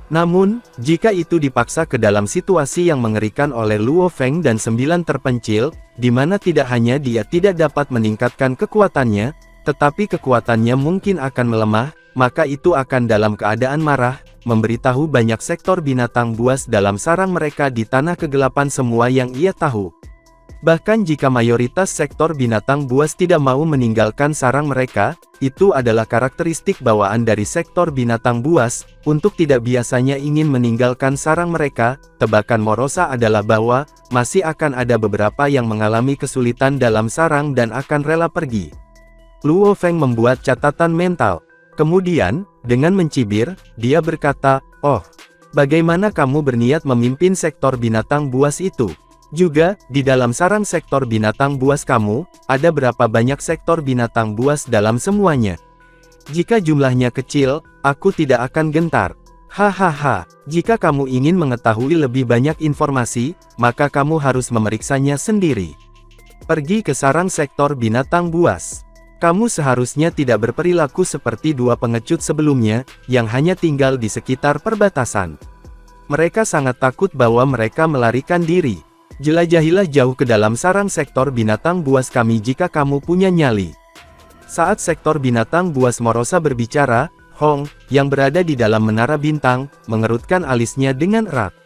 Namun, jika itu dipaksa ke dalam situasi yang mengerikan oleh Luo Feng dan 9 terpencil, di mana tidak hanya dia tidak dapat meningkatkan kekuatannya, tetapi kekuatannya mungkin akan melemah, maka itu akan dalam keadaan marah, memberitahu banyak sektor binatang buas dalam sarang mereka di tanah kegelapan semua yang ia tahu. Bahkan jika mayoritas sektor binatang buas tidak mau meninggalkan sarang mereka, itu adalah karakteristik bawaan dari sektor binatang buas, untuk tidak biasanya ingin meninggalkan sarang mereka. Tebakan Morosa adalah bahwa, masih akan ada beberapa yang mengalami kesulitan dalam sarang dan akan rela pergi. Luo Feng membuat catatan mental. Kemudian, dengan mencibir, dia berkata, "Oh, bagaimana kamu berniat memimpin sektor binatang buas itu? Juga, di dalam sarang sektor binatang buas kamu, ada berapa banyak sektor binatang buas dalam semuanya? Jika jumlahnya kecil, aku tidak akan gentar. Hahaha, jika kamu ingin mengetahui lebih banyak informasi, maka kamu harus memeriksanya sendiri. Pergi ke sarang sektor binatang buas. Kamu seharusnya tidak berperilaku seperti 2 pengecut sebelumnya, yang hanya tinggal di sekitar perbatasan. Mereka sangat takut bahwa mereka melarikan diri. Jelajahilah jauh ke dalam sarang sektor binatang buas kami jika kamu punya nyali." Saat sektor binatang buas Morosa berbicara, Hong, yang berada di dalam menara bintang, mengerutkan alisnya dengan erat.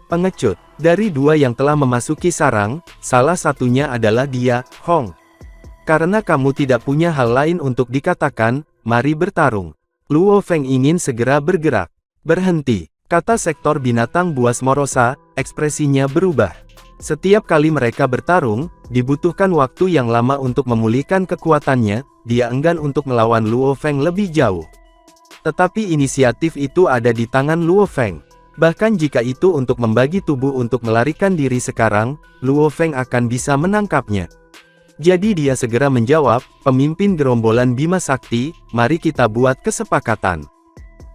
Pengecut, dari 2 yang telah memasuki sarang, salah satunya adalah dia, Hong. Karena kamu tidak punya hal lain untuk dikatakan, mari bertarung. Luo Feng ingin segera bergerak. "Berhenti," kata sektor binatang buas Morosa, ekspresinya berubah. Setiap kali mereka bertarung, dibutuhkan waktu yang lama untuk memulihkan kekuatannya, dia enggan untuk melawan Luo Feng lebih jauh. Tetapi inisiatif itu ada di tangan Luo Feng. Bahkan jika itu untuk membagi tubuh untuk melarikan diri sekarang, Luo Feng akan bisa menangkapnya. Jadi dia segera menjawab, "Pemimpin gerombolan Bima Sakti, mari kita buat kesepakatan."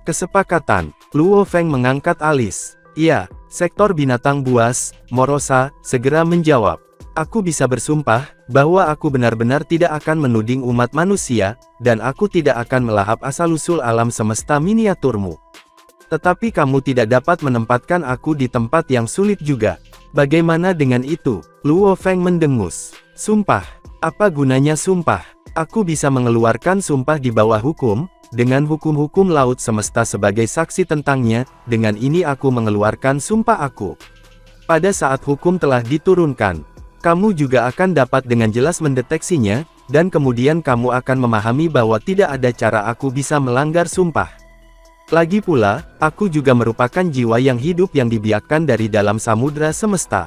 "Kesepakatan?" Luo Feng mengangkat alis. "Iya." Sektor binatang buas, Morosa, segera menjawab. "Aku bisa bersumpah, bahwa aku benar-benar tidak akan menuding umat manusia, dan aku tidak akan melahap asal-usul alam semesta miniaturmu. Tetapi kamu tidak dapat menempatkan aku di tempat yang sulit juga. Bagaimana dengan itu?" Luo Feng mendengus. "Sumpah? Apa gunanya sumpah? Aku bisa mengeluarkan sumpah di bawah hukum, dengan hukum-hukum laut semesta sebagai saksi tentangnya, dengan ini aku mengeluarkan sumpah aku. Pada saat hukum telah diturunkan, kamu juga akan dapat dengan jelas mendeteksinya, dan kemudian kamu akan memahami bahwa tidak ada cara aku bisa melanggar sumpah. Lagi pula, aku juga merupakan jiwa yang hidup yang dibiakkan dari dalam samudra semesta.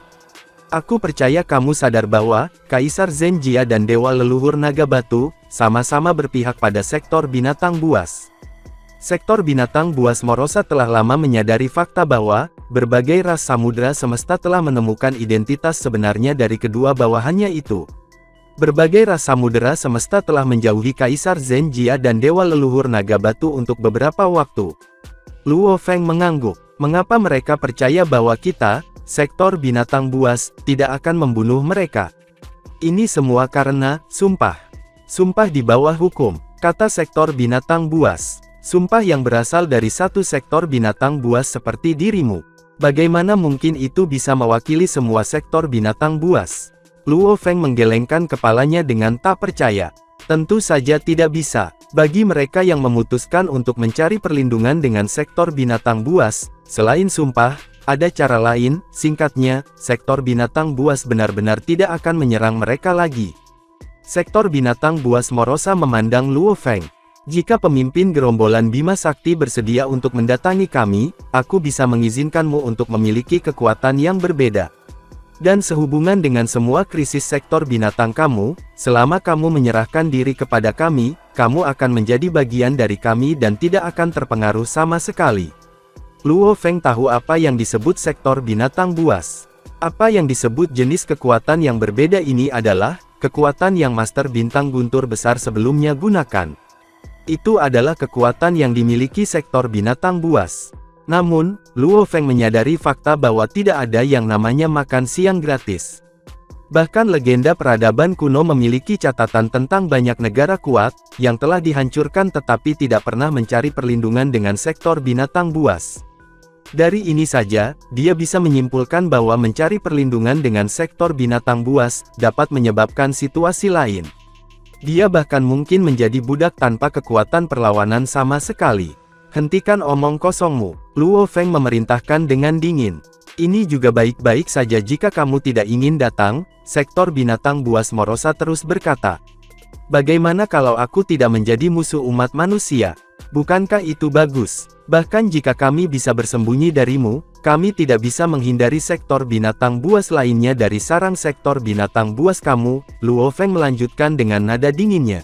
Aku percaya kamu sadar bahwa, Kaisar Zenjia dan Dewa Leluhur Naga Batu, sama-sama berpihak pada sektor binatang buas. Sektor binatang buas Morosa telah lama menyadari fakta bahwa, berbagai ras samudra semesta telah menemukan identitas sebenarnya dari kedua bawahannya itu. Berbagai ras samudera semesta telah menjauhi Kaisar Zenjia dan Dewa Leluhur Naga Batu untuk beberapa waktu. Luo Feng mengangguk. Mengapa mereka percaya bahwa kita, sektor binatang buas, tidak akan membunuh mereka? Ini semua karena, sumpah. Sumpah di bawah hukum, kata sektor binatang buas. Sumpah yang berasal dari satu sektor binatang buas seperti dirimu. Bagaimana mungkin itu bisa mewakili semua sektor binatang buas? Luo Feng menggelengkan kepalanya dengan tak percaya. Tentu saja tidak bisa. Bagi mereka yang memutuskan untuk mencari perlindungan dengan sektor binatang buas, selain sumpah, ada cara lain. Singkatnya, sektor binatang buas benar-benar tidak akan menyerang mereka lagi. Sektor binatang buas Morosa memandang Luo Feng. Jika pemimpin gerombolan Bima Sakti bersedia untuk mendatangi kami, aku bisa mengizinkanmu untuk memiliki kekuatan yang berbeda. Dan sehubungan dengan semua krisis sektor binatang kamu, selama kamu menyerahkan diri kepada kami, kamu akan menjadi bagian dari kami dan tidak akan terpengaruh sama sekali. Luo Feng tahu apa yang disebut sektor binatang buas. Apa yang disebut jenis kekuatan yang berbeda ini adalah kekuatan yang Master Bintang Guntur besar sebelumnya gunakan. Itu adalah kekuatan yang dimiliki sektor binatang buas. Namun, Luo Feng menyadari fakta bahwa tidak ada yang namanya makan siang gratis. Bahkan legenda peradaban kuno memiliki catatan tentang banyak negara kuat, yang telah dihancurkan tetapi tidak pernah mencari perlindungan dengan sektor binatang buas. Dari ini saja, dia bisa menyimpulkan bahwa mencari perlindungan dengan sektor binatang buas, dapat menyebabkan situasi lain. Dia bahkan mungkin menjadi budak tanpa kekuatan perlawanan sama sekali. Hentikan omong kosongmu, Luo Feng memerintahkan dengan dingin. Ini juga baik-baik saja jika kamu tidak ingin datang, sektor binatang buas Morosa terus berkata. Bagaimana kalau aku tidak menjadi musuh umat manusia? Bukankah itu bagus? Bahkan jika kami bisa bersembunyi darimu, kami tidak bisa menghindari sektor binatang buas lainnya dari sarang sektor binatang buas kamu, Luo Feng melanjutkan dengan nada dinginnya.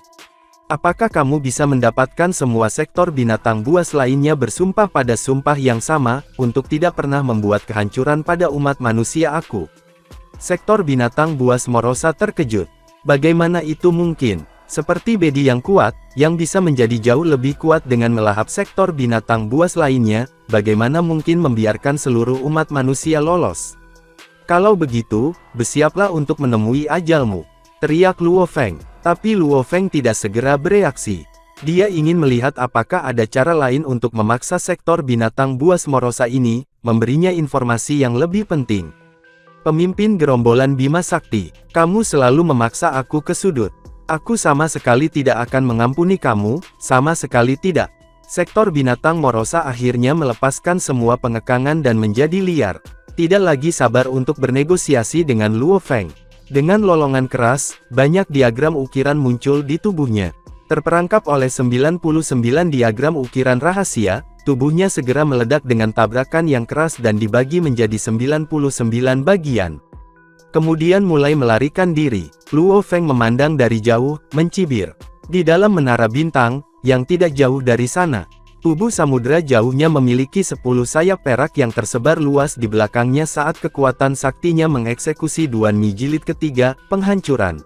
Apakah kamu bisa mendapatkan semua sektor binatang buas lainnya bersumpah pada sumpah yang sama, untuk tidak pernah membuat kehancuran pada umat manusia aku? Sektor binatang buas Morosa terkejut. Bagaimana itu mungkin? Seperti Bedi yang kuat, yang bisa menjadi jauh lebih kuat dengan melahap sektor binatang buas lainnya, bagaimana mungkin membiarkan seluruh umat manusia lolos? Kalau begitu, bersiaplah untuk menemui ajalmu, teriak Luo Feng. Tapi Luo Feng tidak segera bereaksi. Dia ingin melihat apakah ada cara lain untuk memaksa sektor binatang buas Morosa ini, memberinya informasi yang lebih penting. Pemimpin gerombolan Bima Sakti, kamu selalu memaksa aku ke sudut. Aku sama sekali tidak akan mengampuni kamu, sama sekali tidak. Sektor binatang Morosa akhirnya melepaskan semua pengekangan dan menjadi liar. Tidak lagi sabar untuk bernegosiasi dengan Luo Feng. Dengan lolongan keras, banyak diagram ukiran muncul di tubuhnya. Terperangkap oleh 99 diagram ukiran rahasia, tubuhnya segera meledak dengan tabrakan yang keras dan dibagi menjadi 99 bagian. Kemudian mulai melarikan diri. Luo Feng memandang dari jauh, mencibir. Di dalam menara bintang, yang tidak jauh dari sana, tubuh samudera jauhnya memiliki 10 sayap perak yang tersebar luas di belakangnya saat kekuatan saktinya mengeksekusi Duan Mi Jilid ketiga, penghancuran.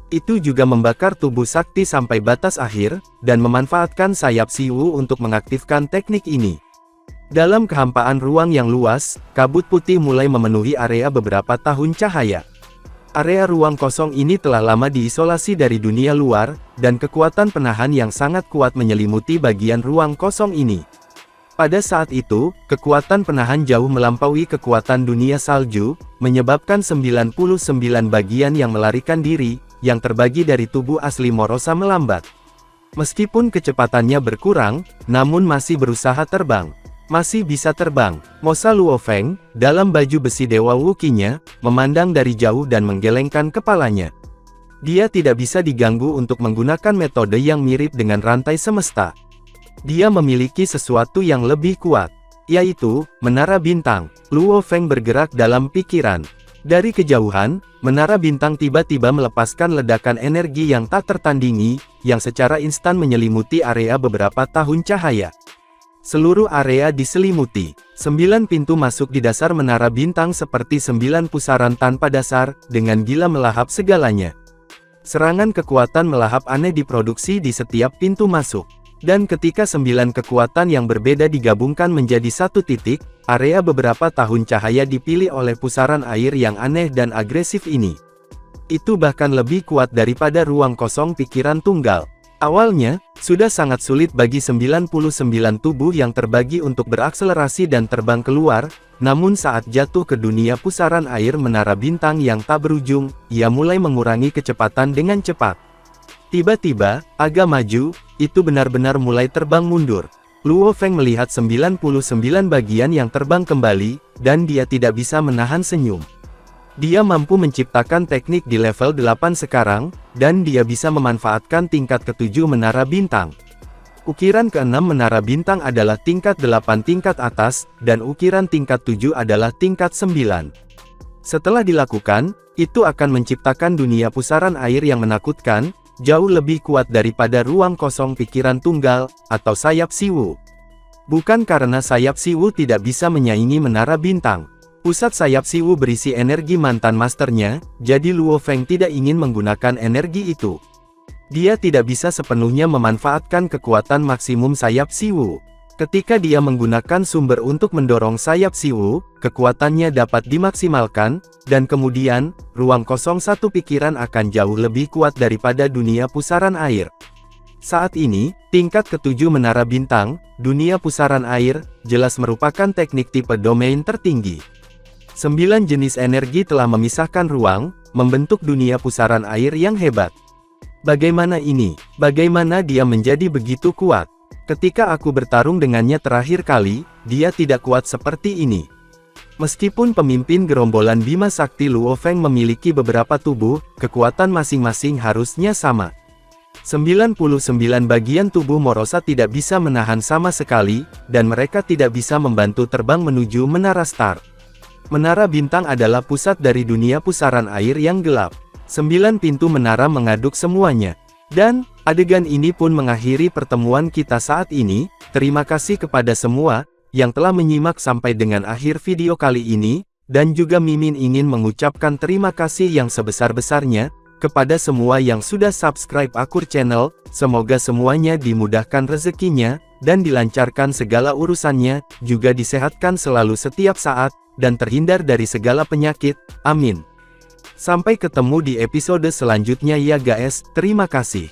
Itu juga membakar tubuh sakti sampai batas akhir, dan memanfaatkan sayap Siwu untuk mengaktifkan teknik ini. Dalam kehampaan ruang yang luas, kabut putih mulai memenuhi area beberapa tahun cahaya. Area ruang kosong ini telah lama diisolasi dari dunia luar, dan kekuatan penahan yang sangat kuat menyelimuti bagian ruang kosong ini. Pada saat itu, kekuatan penahan jauh melampaui kekuatan dunia salju, menyebabkan 99 bagian yang melarikan diri, yang terbagi dari tubuh asli Morosa melambat. Meskipun kecepatannya berkurang, namun masih berusaha terbang. Masih bisa terbang. Mosa Luo Feng, dalam baju besi Dewa Wukinya, memandang dari jauh dan menggelengkan kepalanya. Dia tidak bisa diganggu untuk menggunakan metode yang mirip dengan rantai semesta. Dia memiliki sesuatu yang lebih kuat, yaitu menara bintang. Luo Feng bergerak dalam pikiran. Dari kejauhan, menara bintang tiba-tiba melepaskan ledakan energi yang tak tertandingi, yang secara instan menyelimuti area beberapa tahun cahaya. Seluruh area diselimuti. 9 pintu masuk di dasar menara bintang seperti 9 pusaran tanpa dasar, dengan gila melahap segalanya. Serangan kekuatan melahap aneh diproduksi di setiap pintu masuk. Dan ketika 9 kekuatan yang berbeda digabungkan menjadi satu titik, area beberapa tahun cahaya dipilih oleh pusaran air yang aneh dan agresif ini. Itu bahkan lebih kuat daripada ruang kosong pikiran tunggal. Awalnya, sudah sangat sulit bagi 99 tubuh yang terbagi untuk berakselerasi dan terbang keluar, namun saat jatuh ke dunia pusaran air menara bintang yang tak berujung, ia mulai mengurangi kecepatan dengan cepat. Tiba-tiba, agak maju, itu benar-benar mulai terbang mundur. Luo Feng melihat 99 bagian yang terbang kembali, dan dia tidak bisa menahan senyum. Dia mampu menciptakan teknik di level 8 sekarang, dan dia bisa memanfaatkan tingkat ke-7 menara bintang. Ukiran ke-6 menara bintang adalah tingkat 8 tingkat atas, dan ukiran tingkat 7 adalah tingkat 9. Setelah dilakukan, itu akan menciptakan dunia pusaran air yang menakutkan, jauh lebih kuat daripada ruang kosong pikiran tunggal, atau sayap Siwu. Bukan karena sayap Siwu tidak bisa menyaingi menara bintang. Pusat sayap Siwu berisi energi mantan masternya, jadi Luo Feng tidak ingin menggunakan energi itu. Dia tidak bisa sepenuhnya memanfaatkan kekuatan maksimum sayap Siwu. Ketika dia menggunakan sumber untuk mendorong sayap Siwu, kekuatannya dapat dimaksimalkan, dan kemudian, ruang kosong satu pikiran akan jauh lebih kuat daripada dunia pusaran air. Saat ini, tingkat ke-7 menara bintang, dunia pusaran air, jelas merupakan teknik tipe domain tertinggi. 9 jenis energi telah memisahkan ruang, membentuk dunia pusaran air yang hebat. Bagaimana ini? Bagaimana dia menjadi begitu kuat? Ketika aku bertarung dengannya terakhir kali, dia tidak kuat seperti ini. Meskipun pemimpin gerombolan Bima Sakti Luo Feng memiliki beberapa tubuh, kekuatan masing-masing harusnya sama. 99 bagian tubuh Morosa tidak bisa menahan sama sekali, dan mereka tidak bisa membantu terbang menuju Menara Star. Menara bintang adalah pusat dari dunia pusaran air yang gelap. 9 pintu menara mengaduk semuanya. Dan, adegan ini pun mengakhiri pertemuan kita saat ini. Terima kasih kepada semua, yang telah menyimak sampai dengan akhir video kali ini, dan juga Mimin ingin mengucapkan terima kasih yang sebesar-besarnya, kepada semua yang sudah subscribe Akur Channel, semoga semuanya dimudahkan rezekinya, dan dilancarkan segala urusannya, juga disehatkan selalu setiap saat, dan terhindar dari segala penyakit, amin. Sampai ketemu di episode selanjutnya ya guys, terima kasih.